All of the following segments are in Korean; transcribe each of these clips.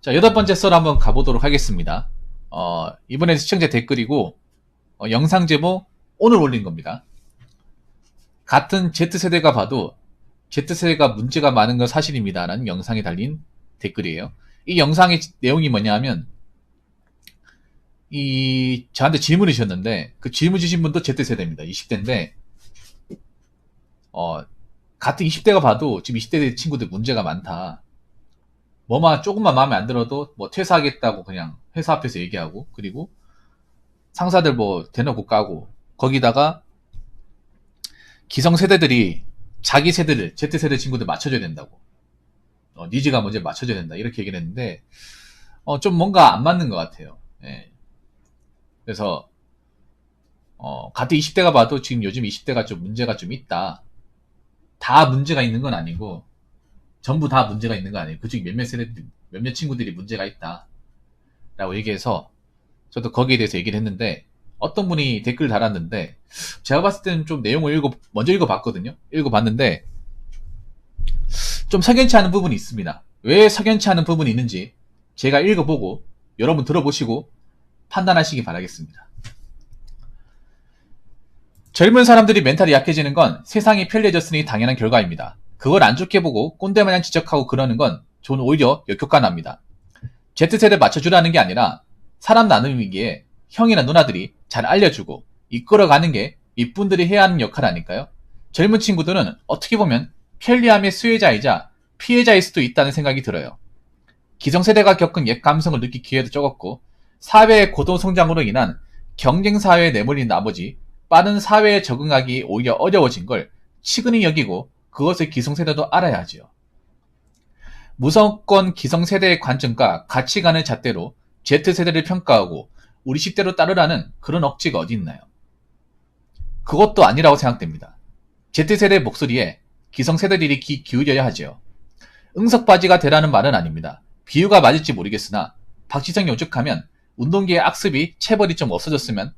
자, 8번째 썰 한번 가보도록 하겠습니다. 이번에 시청자 댓글이고, 영상 제목, 오늘 올린 겁니다. 같은 Z세대가 봐도 Z세대가 문제가 많은 건 사실입니다. 라는 영상에 달린 댓글이에요. 이 영상의 내용이 뭐냐 하면, 저한테 질문을 주셨는데, 그 질문 주신 분도 Z세대입니다. 20대인데, 같은 20대가 봐도 지금 20대 친구들 문제가 많다. 조금만 마음에 안 들어도 퇴사하겠다고 그냥 회사 앞에서 얘기하고, 그리고 상사들 대놓고 까고, 거기다가 기성세대들이 자기 세대를, Z세대 친구들 맞춰줘야 된다고. 니즈가 먼저 맞춰줘야 된다. 이렇게 얘기를 했는데, 좀 뭔가 안 맞는 것 같아요. 예. 그래서, 같은 20대가 봐도 지금 요즘 20대가 좀 문제가 좀 있다. 다 문제가 있는 건 아니고, 전부 다 문제가 있는 거 아니에요. 그중 몇몇 친구들이 문제가 있다. 라고 얘기해서, 저도 거기에 대해서 얘기를 했는데, 어떤 분이 댓글 달았는데, 제가 봤을 때는 좀 내용을 먼저 읽어봤거든요. 읽어봤는데, 좀 석연치 않은 부분이 있습니다. 왜 석연치 않은 부분이 있는지, 제가 읽어보고, 여러분 들어보시고, 판단하시기 바라겠습니다. 젊은 사람들이 멘탈이 약해지는 건 세상이 편리해졌으니 당연한 결과입니다. 그걸 안 좋게 보고 꼰대마냥 지적하고 그러는 건 저는 오히려 역효과납니다. Z세대 맞춰주라는 게 아니라 사람 나누기에 형이나 누나들이 잘 알려주고 이끌어가는 게 윗분들이 해야 하는 역할 아닐까요? 젊은 친구들은 어떻게 보면 편리함의 수혜자이자 피해자일 수도 있다는 생각이 들어요. 기성세대가 겪은 옛 감성을 느낄 기회도 적었고 사회의 고도성장으로 인한 경쟁사회에 내몰린 나머지 빠른 사회에 적응하기 오히려 어려워진 걸 치근히 여기고 그것을 기성세대도 알아야 하지요. 무조건 기성세대의 관점과 가치관의 잣대로 Z세대를 평가하고 우리 10대로 따르라는 그런 억지가 어디 있나요? 그것도 아니라고 생각됩니다. Z세대의 목소리에 기성세대들이 귀 기울여야 하지요. 응석바지가 되라는 말은 아닙니다. 비유가 맞을지 모르겠으나 박지성이 오죽하면 운동기의 악습이 체벌이 좀 없어졌으면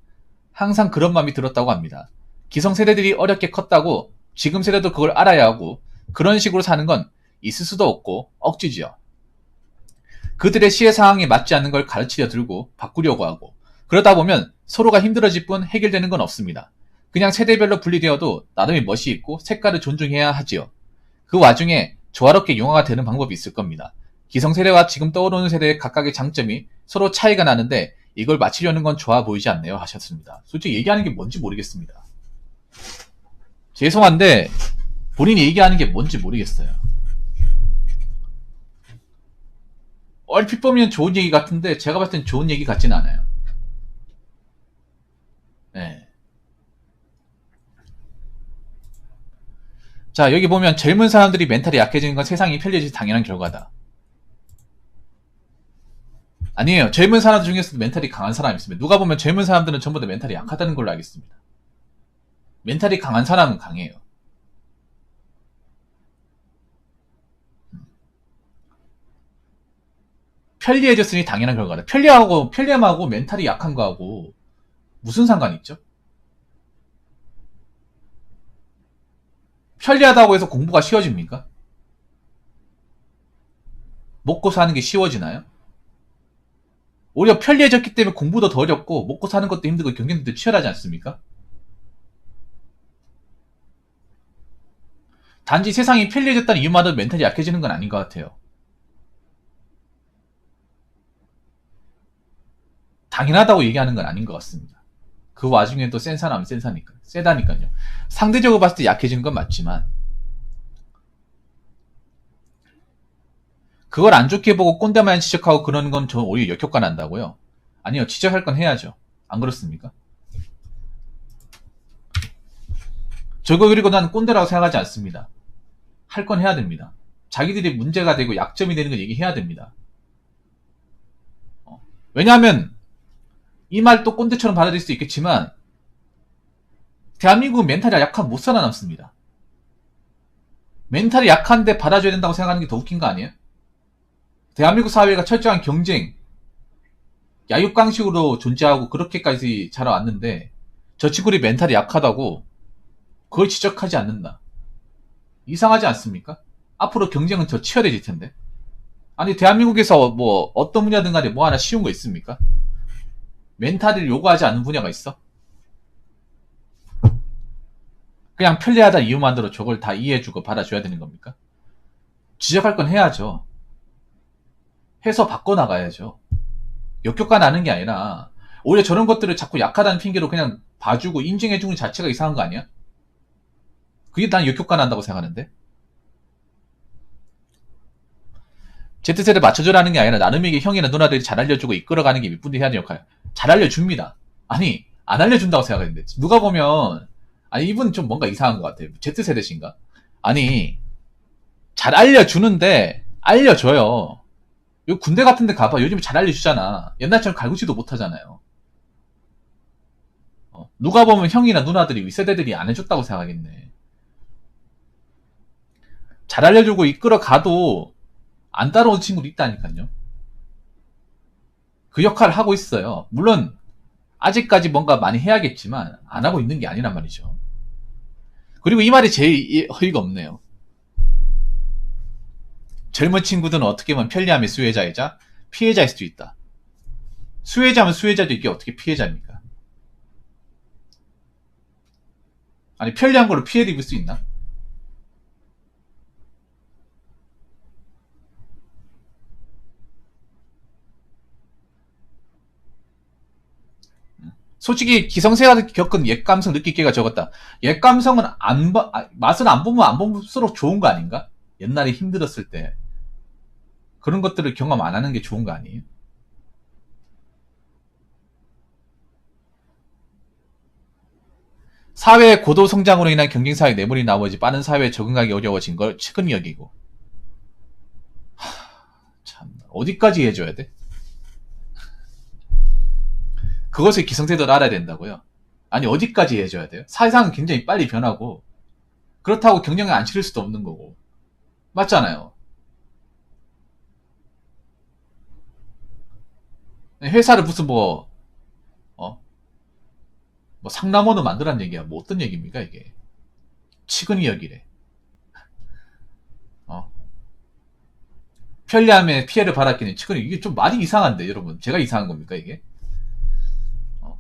항상 그런 마음이 들었다고 합니다. 기성세대들이 어렵게 컸다고 지금 세대도 그걸 알아야 하고 그런 식으로 사는 건 있을 수도 없고 억지지요. 그들의 시의 상황에 맞지 않는 걸 가르치려 들고 바꾸려고 하고 그러다 보면 서로가 힘들어질 뿐 해결되는 건 없습니다. 그냥 세대별로 분리되어도 나름의 멋이 있고 색깔을 존중해야 하지요. 그 와중에 조화롭게 융화가 되는 방법이 있을 겁니다. 기성세대와 지금 떠오르는 세대의 각각의 장점이 서로 차이가 나는데 이걸 맞추려는 건 좋아 보이지 않네요 하셨습니다. 솔직히 얘기하는 게 뭔지 모르겠습니다. 죄송한데 본인이 얘기하는 게 뭔지 모르겠어요. 얼핏 보면 좋은 얘기 같은데 제가 봤을 땐 좋은 얘기 같지는 않아요. 네. 자, 여기 보면 젊은 사람들이 멘탈이 약해지는 건 세상이 편리해질 당연한 결과다. 아니에요. 젊은 사람들 중에서도 멘탈이 강한 사람이 있습니다. 누가 보면 젊은 사람들은 전부 다 멘탈이 약하다는 걸로 알겠습니다. 멘탈이 강한 사람은 강해요. 편리해졌으니 당연한 결과다. 편리함하고 멘탈이 약한 거하고 무슨 상관이 있죠? 편리하다고 해서 공부가 쉬워집니까? 먹고 사는 게 쉬워지나요? 오히려 편리해졌기 때문에 공부도 더 어렵고 먹고 사는 것도 힘들고 경쟁도 치열하지 않습니까? 단지 세상이 편리해졌다는 이유만으로 멘탈이 약해지는 건 아닌 것 같아요. 당연하다고 얘기하는 건 아닌 것 같습니다. 그 와중에 또 센 사람은 세다니까요. 상대적으로 봤을 때 약해지는 건 맞지만 그걸 안 좋게 보고 꼰대만 지적하고 그러는 건 저는 오히려 역효과 난다고요. 아니요, 지적할 건 해야죠. 안 그렇습니까? 그리고 나는 꼰대라고 생각하지 않습니다. 할 건 해야 됩니다. 자기들이 문제가 되고 약점이 되는 걸 얘기해야 됩니다. 왜냐하면 이 말도 꼰대처럼 받아들일 수 있겠지만 대한민국은 멘탈이 약하면 못 살아남습니다. 멘탈이 약한데 받아줘야 된다고 생각하는 게 더 웃긴 거 아니에요? 대한민국 사회가 철저한 경쟁, 야육강식으로 존재하고 그렇게까지 자라왔는데 저 친구들이 멘탈이 약하다고 그걸 지적하지 않는다. 이상하지 않습니까? 앞으로 경쟁은 더 치열해질 텐데. 아니, 대한민국에서 뭐, 어떤 분야든 간에 뭐 하나 쉬운 거 있습니까? 멘탈을 요구하지 않는 분야가 있어? 그냥 편리하다 이유만으로 저걸 다 이해해주고 받아줘야 되는 겁니까? 지적할 건 해야죠. 해서 바꿔나가야죠. 역효과 나는 게 아니라, 오히려 저런 것들을 자꾸 약하다는 핑계로 그냥 봐주고 인정해주는 자체가 이상한 거 아니야? 그게 난 역효과 난다고 생각하는데? Z세대 맞춰줘라는 게 아니라 나름에게 형이나 누나들이 잘 알려주고 이끌어가는 게 윗분들이 해야 하는 역할. 잘 알려줍니다. 아니, 안 알려준다고 생각하는데. 누가 보면, 아니, 이분 좀 뭔가 이상한 것 같아요. Z세대신가? 아니, 잘 알려주는데, 알려줘요. 요 군대 같은 데 가봐. 요즘 잘 알려주잖아. 옛날처럼 갈구지도 못하잖아요. 누가 보면 형이나 누나들이 윗세대들이 안 해줬다고 생각하겠네. 잘 알려주고 이끌어가도 안 따라온 친구도 있다니까요. 그 역할을 하고 있어요. 물론 아직까지 뭔가 많이 해야겠지만 안 하고 있는 게 아니란 말이죠. 그리고 이 말이 제일 허위가 없네요. 젊은 친구들은 어떻게 보면 편리함의 수혜자이자 피해자일 수도 있다. 수혜자면 수혜자도 이게 어떻게 피해자입니까? 아니, 편리한 걸로 피해를 입을 수 있나? 솔직히 기성세가 겪은 옛감성 느끼기가 적었다. 옛감성은 맛을 안 보면 안 볼수록 좋은 거 아닌가? 옛날에 힘들었을 때 그런 것들을 경험 안 하는 게 좋은 거 아니에요? 사회의 고도 성장으로 인한 경쟁사회 내물이 나머지 빠른 사회에 적응하기 어려워진 걸 측은히 여기고. 참, 어디까지 해줘야 돼? 그것을 기성세대도 알아야 된다고요? 아니, 어디까지 해줘야 돼요? 사회상은 굉장히 빨리 변하고 그렇다고 경쟁을 안 치를 수도 없는 거고. 맞잖아요. 회사를 무슨 뭐 상남원을 만들란 얘기야. 뭐 어떤 얘기입니까 이게? 치근이 여기래. 어? 편리함에 피해를 받았기는 치근이 이게 좀 말이 이상한데 여러분. 제가 이상한 겁니까 이게? 어?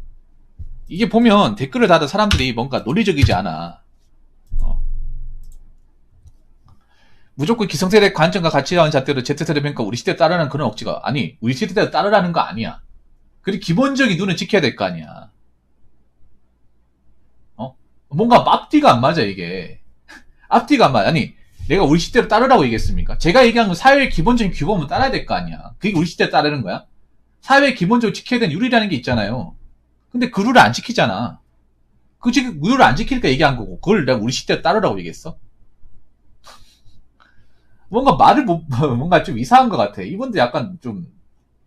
이게 보면 댓글을 달은 사람들이 뭔가 논리적이지 않아. 무조건 기성세대 관점과 가치라는 잣대로 Z세대 평가 우리 시대에 따르는 그런 억지가 아니 우리 시대에 따르라는 거 아니야. 그리고 기본적인 눈은 지켜야 될 거 아니야. 뭔가 앞뒤가 안 맞아 이게. 앞뒤가 안 맞아. 아니 내가 우리 시대로 따르라고 얘기했습니까? 제가 얘기한 건 사회의 기본적인 규범은 따라야 될 거 아니야. 그게 우리 시대에 따르는 거야? 사회의 기본적으로 지켜야 되는 룰이라는 게 있잖아요. 근데 그 룰을 안 지키잖아. 그 지금 룰을 안 지키니까 얘기한 거고 그걸 내가 우리 시대에 따르라고 얘기했어? 뭔가 말을 뭔가 좀 이상한 것 같아. 이분도 약간 좀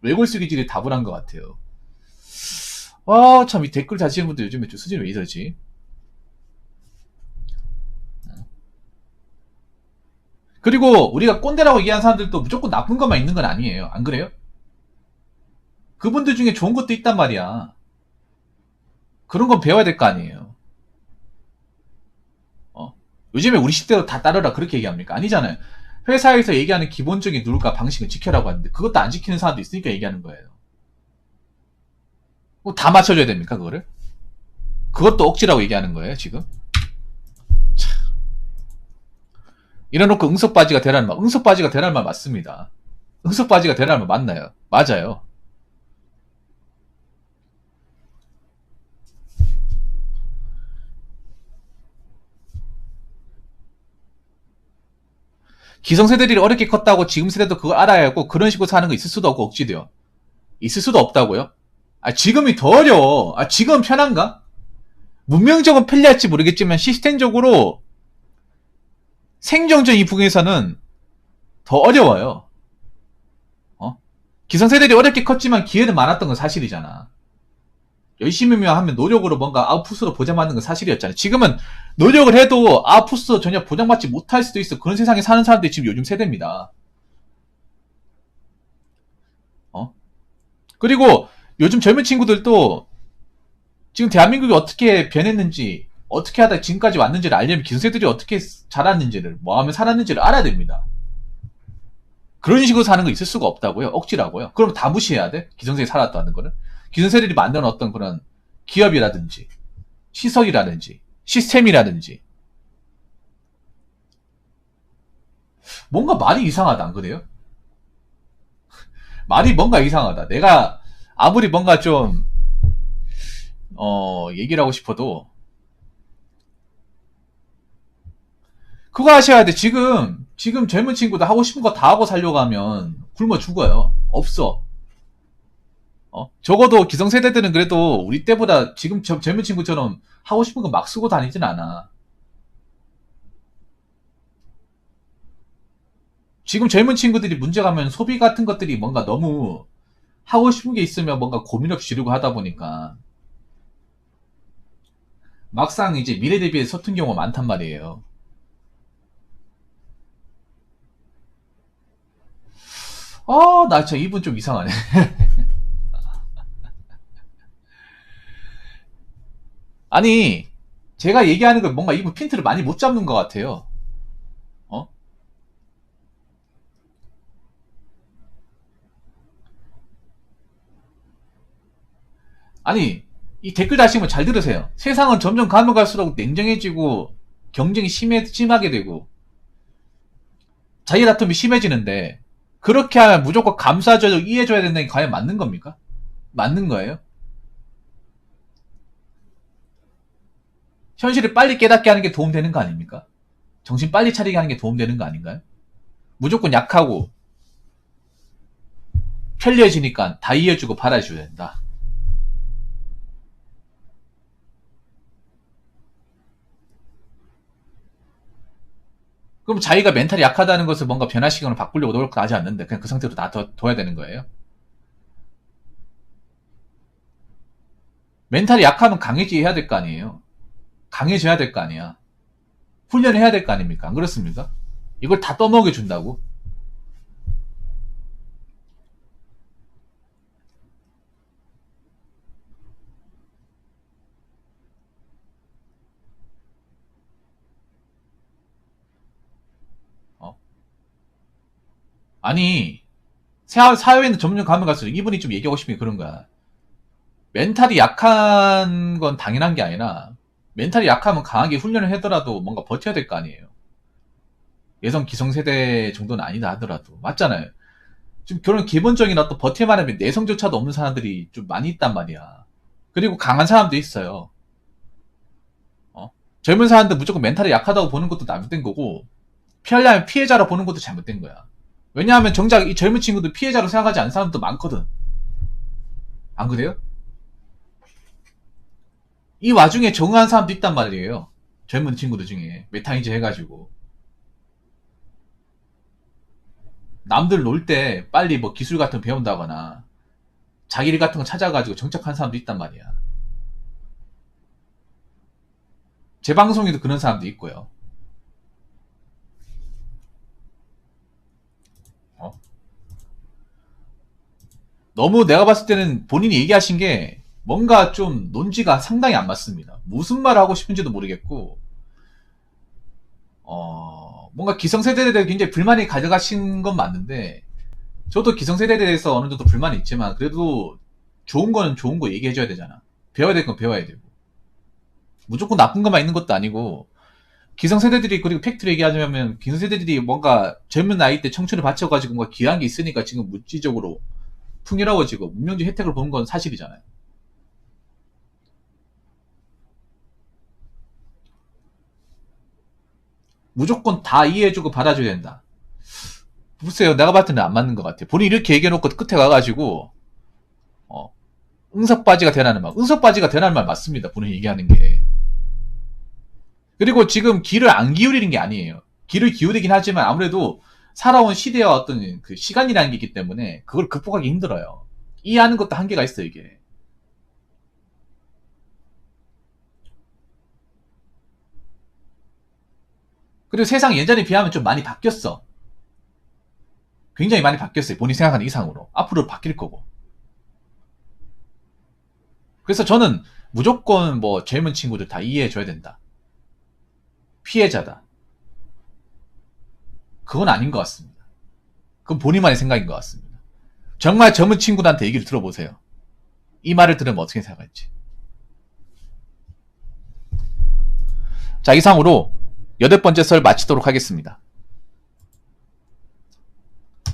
외골수 기질이 다분한 것 같아요. 참 이 댓글 다시는 분들 요즘에 좀 수준이 왜 이러지? 그리고 우리가 꼰대라고 얘기하는 사람들도 무조건 나쁜 것만 있는 건 아니에요. 안 그래요? 그분들 중에 좋은 것도 있단 말이야. 그런 건 배워야 될 거 아니에요. 요즘에 우리 시대로 다 따르라 그렇게 얘기합니까? 아니잖아요. 회사에서 얘기하는 기본적인 룰과 방식을 지켜라고 하는데 그것도 안 지키는 사람도 있으니까 얘기하는 거예요. 뭐 다 맞춰줘야 됩니까 그거를? 그것도 억지라고 얘기하는 거예요 지금? 이래놓고 응석바지가 되라는 말, 응석바지가 되라는 말 맞습니다. 응석바지가 되라는 말 맞나요? 맞아요. 기성세대들이 어렵게 컸다고 지금 세대도 그걸 알아야 하고 그런 식으로 사는 거 있을 수도 없고 억지돼요. 있을 수도 없다고요? 지금이 더 어려워. 지금 편한가? 문명적으로 편리할지 모르겠지만 시스템적으로 생존적 이 부분에서는 더 어려워요. 기성세대들이 어렵게 컸지만 기회는 많았던 건 사실이잖아. 열심히 하면 노력으로 뭔가 아웃풋으로 보장받는 건 사실이었잖아요. 지금은 노력을 해도 아웃풋으로 전혀 보장받지 못할 수도 있어. 그런 세상에 사는 사람들이 지금 요즘 세대입니다. 그리고 요즘 젊은 친구들도 지금 대한민국이 어떻게 변했는지 어떻게 하다 지금까지 왔는지를 알려면 기성세대들이 어떻게 자랐는지를 뭐 하면 살았는지를 알아야 됩니다. 그런 식으로 사는 거 있을 수가 없다고요. 억지라고요. 그럼 다 무시해야 돼? 기성세대 살았다는 거는. 기성세대들이 만드는 어떤 그런 기업이라든지 시설이라든지 시스템이라든지 뭔가 말이 이상하다, 안 그래요? 말이 뭔가 이상하다. 내가 아무리 뭔가 좀 얘기를 하고 싶어도 그거 하셔야 돼. 지금 젊은 친구들 하고 싶은 거 다 하고 살려고 하면 굶어 죽어요. 없어. 적어도 기성세대들은 그래도 우리 때보다 지금 젊은 친구처럼 하고 싶은 거 막 쓰고 다니진 않아. 지금 젊은 친구들이 문제가 하면 소비 같은 것들이 뭔가 너무 하고 싶은 게 있으면 뭔가 고민 없이 지르고 하다 보니까 막상 이제 미래 대비해 서툰 경우가 많단 말이에요. 나 진짜 이분 좀 이상하네. 아니, 제가 얘기하는 걸 뭔가 이분 핀트를 많이 못 잡는 것 같아요. 어? 아니, 이 댓글 다시면 잘 들으세요. 세상은 점점 가면 갈수록 냉정해지고 경쟁이 심하게 되고 자기 다툼이 심해지는데 그렇게 하면 무조건 감싸줘야 이해해줘야 된다는 게 과연 맞는 겁니까? 맞는 거예요? 현실을 빨리 깨닫게 하는 게 도움되는 거 아닙니까? 정신 빨리 차리게 하는 게 도움되는 거 아닌가요? 무조건 약하고 편리해지니까 다 이해해주고 받아줘야 된다. 그럼 자기가 멘탈이 약하다는 것을 뭔가 변화시키거나 바꾸려고 노력하지 않는데 그냥 그 상태로 놔둬야 되는 거예요? 멘탈이 약하면 강해져야 될 거 아니에요? 강해져야 될 거 아니야? 훈련해야 될 거 아닙니까? 안 그렇습니까? 이걸 다 떠먹여준다고? 어? 아니, 사회에는 점점 가면 갈수록 이분이 좀 얘기하고 싶은 게 그런 거야. 멘탈이 약한 건 당연한 게 아니라 멘탈이 약하면 강하게 훈련을 하더라도 뭔가 버텨야 될 거 아니에요. 여성 기성세대 정도는 아니다 하더라도 맞잖아요. 지금 그런 기본적인 어떤 버텨만하면 내성조차도 없는 사람들이 좀 많이 있단 말이야. 그리고 강한 사람도 있어요. 어? 젊은 사람들 무조건 멘탈이 약하다고 보는 것도 잘못된 거고 피하려면 피해자로 보는 것도 잘못된 거야. 왜냐하면 정작 이 젊은 친구들 피해자로 생각하지 않는 사람도 많거든. 안 그래요? 이 와중에 적응한 사람도 있단 말이에요. 젊은 친구들 중에 메타인지 해가지고 남들 놀 때 빨리 뭐 기술 같은 거 배운다거나 자기 일 같은 거 찾아가지고 정착한 사람도 있단 말이야. 제 방송에도 그런 사람도 있고요. 어? 너무 내가 봤을 때는 본인이 얘기하신 게 뭔가 좀 논지가 상당히 안 맞습니다. 무슨 말을 하고 싶은지도 모르겠고, 뭔가 기성세대에 대해 굉장히 불만이 가져가신 건 맞는데, 저도 기성세대에 대해서 어느 정도 불만이 있지만, 그래도 좋은 거는 좋은 거 얘기해줘야 되잖아. 배워야 될 건 배워야 되고. 무조건 나쁜 것만 있는 것도 아니고, 기성세대들이, 그리고 팩트를 얘기하자면, 기성세대들이 뭔가 젊은 나이 때 청춘을 바쳐가지고 뭔가 귀한 게 있으니까 지금 물질적으로 풍요로워지고, 문명적 혜택을 보는 건 사실이잖아요. 무조건 다 이해해주고 받아줘야 된다. 글쎄요, 내가 봤을 때는 안 맞는 것 같아요. 본인이 이렇게 얘기해놓고 끝에 가가지고, 어, 응석바지가 되라는 말. 응석바지가 되라는 말 맞습니다. 본인이 얘기하는 게. 그리고 지금 귀를 안 기울이는 게 아니에요. 귀를 기울이긴 하지만 아무래도 살아온 시대와 어떤 그 시간이라는 게 있기 때문에 그걸 극복하기 힘들어요. 이해하는 것도 한계가 있어요, 이게. 그리고 세상이 예전에 비하면 좀 많이 바뀌었어. 굉장히 많이 바뀌었어요. 본인이 생각하는 이상으로. 앞으로 바뀔 거고. 그래서 저는 무조건 뭐 젊은 친구들 다 이해해줘야 된다. 피해자다. 그건 아닌 것 같습니다. 그건 본인만의 생각인 것 같습니다. 정말 젊은 친구들한테 얘기를 들어보세요. 이 말을 들으면 어떻게 생각할지. 자, 이상으로 8번째 썰 마치도록 하겠습니다.